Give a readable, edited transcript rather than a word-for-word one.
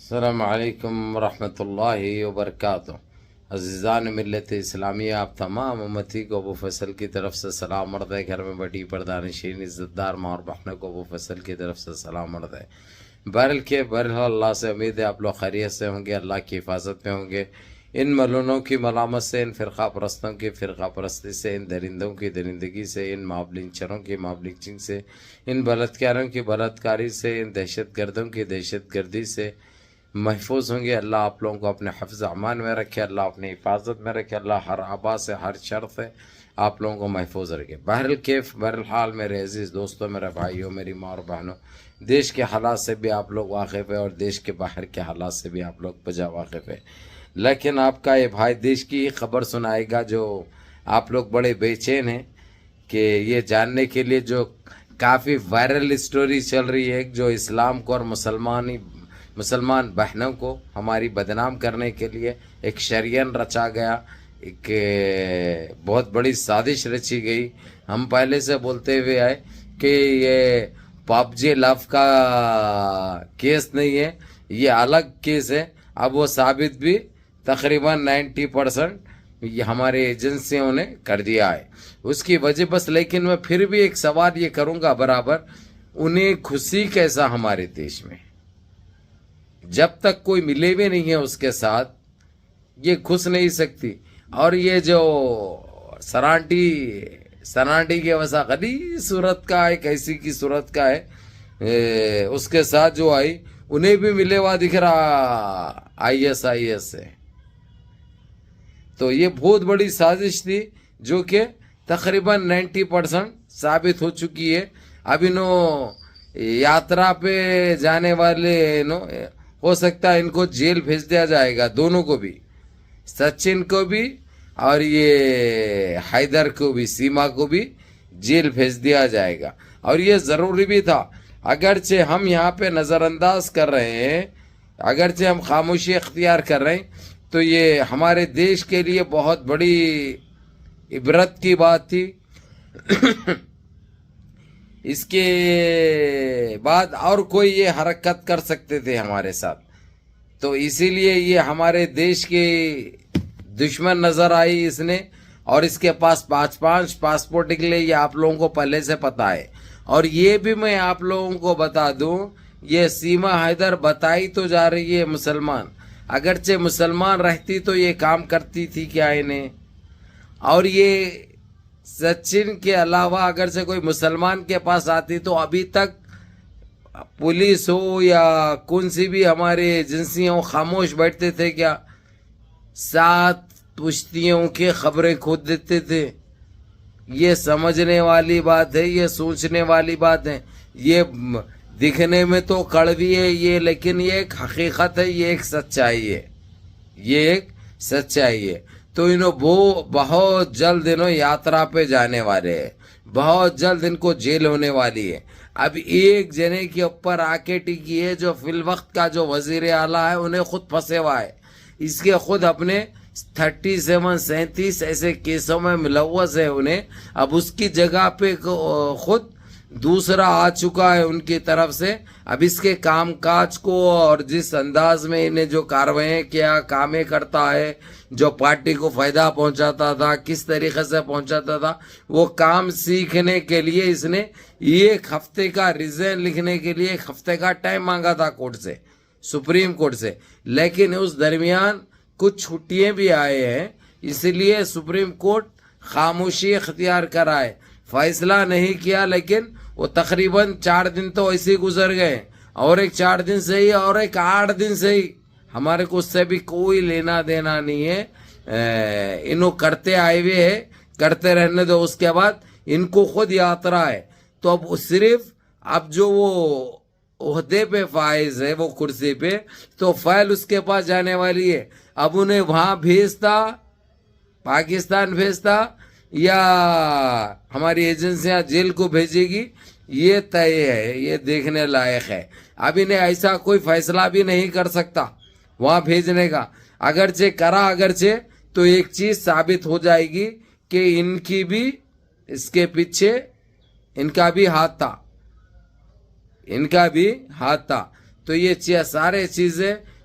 السلام علیکم ورحمۃ اللہ وبرکاتہ۔ عزیزان ملت اسلامیہ، آپ تمام امتی کو ابو فیصل کی طرف سے سلام مرد ہے۔ گھر میں بیٹھی پردہ نشین عزت دار ماں اور بہنوں کو ابو فیصل کی طرف سے سلام مرد ہے۔ بہرحال اللہ سے امید ہے آپ لوگ خیریت سے ہوں گے، اللہ کی حفاظت میں ہوں گے۔ ان ملونوں کی ملامت سے، ان فرقہ پرستوں کی فرقہ پرستی سے، ان درندوں کی درندگی سے، ان مابلنچروں کی مابلنچنگ سے، ان بلاتکاروں کی بلاتکاری سے، ان دہشت گردوں کی دہشت گردی سے محفوظ ہوں گے۔ اللہ آپ لوگوں کو اپنے حفظ امان میں رکھے، اللہ اپنی حفاظت میں رکھے، اللہ ہر آبا سے، ہر شر سے آپ لوگوں کو محفوظ رکھے۔ بہرحال میرے عزیز دوستوں، میرے بھائیوں، میری ماں اور بہنوں، دیش کے حالات سے بھی آپ لوگ واقف ہیں اور دیش کے باہر کے حالات سے بھی آپ لوگ بجا واقف ہیں، لیکن آپ کا یہ بھائی دیش کی خبر سنائے گا جو آپ لوگ بڑے بے چین ہیں کہ یہ جاننے کے لیے، جو کافی وائرل اسٹوری چل رہی ہے، جو اسلام کو اور مسلمان بہنوں کو ہماری بدنام کرنے کے لیے ایک شریعن رچا گیا، ایک بہت بڑی سازش رچی گئی۔ ہم پہلے سے بولتے ہوئے آئے کہ یہ پاپ جی لو کا کیس نہیں ہے، یہ الگ کیس ہے۔ اب وہ ثابت بھی تقریباً 90% یہ ہمارے ایجنسیوں نے کر دیا ہے۔ اس کی وجہ بس، لیکن میں پھر بھی ایک سوال یہ کروں گا برابر، انہیں خوشی کیسا ہمارے دیش میں؟ جب تک کوئی ملے بھی نہیں ہے اس کے ساتھ، یہ خوش نہیں سکتی۔ اور یہ جو سرانٹی کے وسا غلی صورت کا ہے، کیسی کی صورت کا ہے، اس کے ساتھ جو آئی انہیں بھی ملے ہوا دکھ رہا IS سے۔ تو یہ بہت بڑی سازش تھی جو کہ تقریباً 90% ثابت ہو چکی ہے۔ اب یاترا پہ جانے والے ہو سکتا ہے ان کو جیل بھیج دیا جائے گا، دونوں کو بھی، سچن کو بھی اور یہ حیدر کو بھی، سیما کو بھی جیل بھیج دیا جائے گا۔ اور یہ ضروری بھی تھا، اگرچہ ہم یہاں پہ نظر انداز کر رہے ہیں، اگرچہ ہم خاموشی اختیار کر رہے ہیں، تو یہ ہمارے دیش کے لیے بہت بڑی عبرت کی بات تھی۔ اس کے بعد اور کوئی یہ حرکت کر سکتے تھے ہمارے ساتھ، تو اسی لیے یہ ہمارے دیش کے دشمن نظر آئی اس نے، اور اس کے پاس 5 پاسپورٹ نکلے، یہ آپ لوگوں کو پہلے سے پتا ہے۔ اور یہ بھی میں آپ لوگوں کو بتا دوں، یہ سیما حیدر بتائی تو جا رہی ہے مسلمان، اگرچہ مسلمان رہتی تو یہ کام کرتی تھی کیا انہیں؟ اور یہ سچن کے علاوہ اگر سے کوئی مسلمان کے پاس آتی تو ابھی تک پولیس ہو یا کون سی بھی ہمارے ایجنسیاں خاموش بیٹھتے تھے کیا؟ 7 پشتیوں کی خبریں کھود دیتے تھے۔ یہ سمجھنے والی بات ہے، یہ سوچنے والی بات ہے۔ یہ دکھنے میں تو کڑوی ہے یہ، لیکن یہ ایک حقیقت ہے، یہ ایک سچائی ہے، یہ ایک سچائی ہے۔ تو بہت جلد یاترا پہ جانے والے ہیں، بہت جلد ان کو جیل ہونے والی ہے۔ اب ایک جنے کے اوپر آ کے ٹکی ہے جو فی الوقت کا جو وزیر اعلیٰ ہے، انہیں خود پھنسے ہوا ہے، اس کے خود اپنے 37 ایسے کیسوں میں ملوث ہے انہیں۔ اب اس کی جگہ پہ خود دوسرا آ چکا ہے ان کی طرف سے۔ اب اس کے کام کاج کو اور جس انداز میں انہیں جو کاروائیں کیا، کامیں کرتا ہے، جو پارٹی کو فائدہ پہنچاتا تھا، کس طریقے سے پہنچاتا تھا، وہ کام سیکھنے کے لیے اس نے 1 ہفتے کا ریزائن لکھنے کے لیے 1 ہفتے کا ٹائم مانگا تھا کورٹ سے، سپریم کورٹ سے۔ لیکن اس درمیان کچھ چھٹیاں بھی آئے ہیں، اس لیے سپریم کورٹ خاموشی اختیار کرائے، فیصلہ نہیں کیا۔ لیکن وہ تقریباً 4 دن تو ایسے ہی گزر گئے، اور ایک 4 دن سے ہی، اور ایک 8 دن سے ہی، ہمارے کو اس سے بھی کوئی لینا دینا نہیں ہے۔ انہوں کرتے آئے ہوئے ہے، کرتے رہنے دو، اس کے بعد ان کو خود یاترا ہے۔ تو اب صرف جو وہ عہدے پہ فائز ہے، وہ کرسی پہ، تو فائل اس کے پاس جانے والی ہے۔ اب انہیں وہاں بھیجتا، پاکستان بھیجتا، یا ہماری ایجنسیاں جیل کو بھیجے گی، یہ طے ہے، یہ دیکھنے لائق ہے۔ اب انہیں ایسا کوئی فیصلہ بھی نہیں کر سکتا وہاں بھیجنے کا، اگرچہ تو ایک چیز ثابت ہو جائے گی کہ ان کی بھی اس کے پیچھے ان کا بھی ہاتھ تھا، تو یہ سارے چیزیں